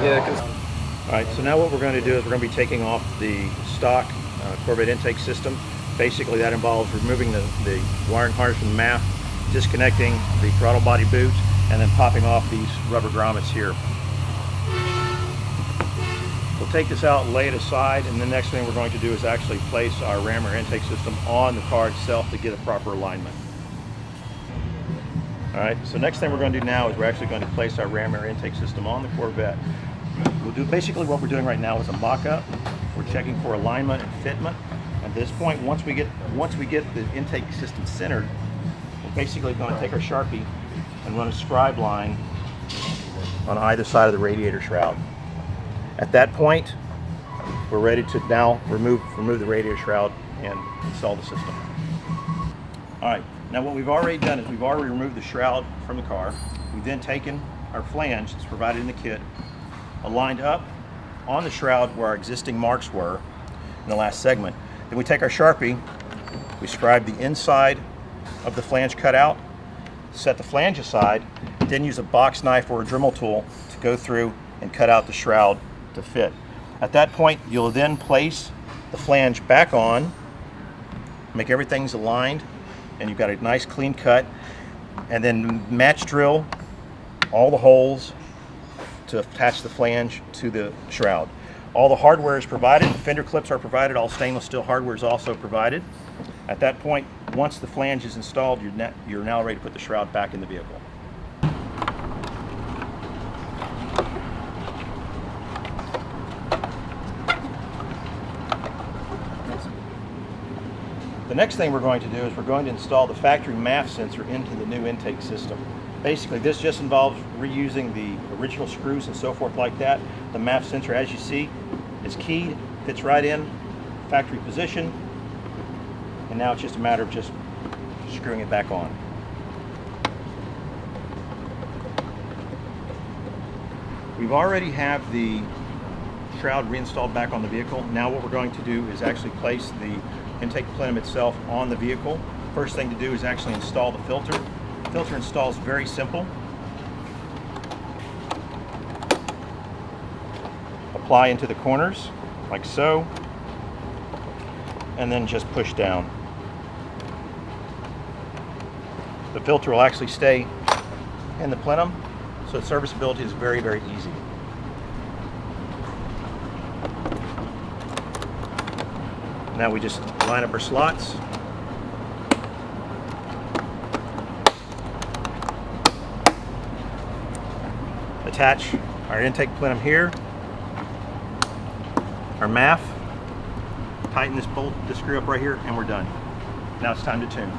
Yeah, 'cause All right, so now what we're going to do is we're going to be taking off the stock Corvette intake system. Basically that involves removing the wiring harness from the MAF, disconnecting the throttle body boot, and then popping off these rubber grommets here. We'll take this out, lay it aside, and the next thing we're going to do is actually place our rammer intake system on the car itself to get a proper alignment. All right, so next thing we're going to do now is we're actually going to place our rammer intake system on the Corvette. We'll do basically what we're doing right now is a mock-up. We're checking for alignment and fitment. At this point, once we get the intake system centered, we're basically going to take our Sharpie and run a scribe line on either side of the radiator shroud. At that point, we're ready to now remove the radiator shroud and install the system. All right, now what we've already done is we've already removed the shroud from the car. We've then taken our flange that's provided in the kit, aligned up on the shroud where our existing marks were in the last segment. Then we take our Sharpie, we scribe the inside of the flange cutout, set the flange aside, then use a box knife or a Dremel tool to go through and cut out the shroud to fit. At that point, you'll then place the flange back on, make everything's aligned, and you've got a nice clean cut, and then match drill all the holes to attach the flange to the shroud. All the hardware is provided, the fender clips are provided, all stainless steel hardware is also provided. At that point, once the flange is installed, you're now ready to put the shroud back in the vehicle. The next thing we're going to do is we're going to install the factory MAF sensor into the new intake system. Basically, this just involves reusing the original screws and so forth like that. The MAF sensor, as you see, is keyed, fits right in, factory position, and now it's just a matter of just screwing it back on. We've already have the shroud reinstalled back on the vehicle. Now what we're going to do is actually place the intake plenum itself on the vehicle. First thing to do is actually install the filter. The filter install is very simple. Apply into the corners like so, and then just push down. The filter will actually stay in the plenum, so serviceability is very, very easy. Now we just line up our slots. Attach our intake plenum here, our MAF, tighten this bolt, this screw up right here, and we're done. Now it's time to tune.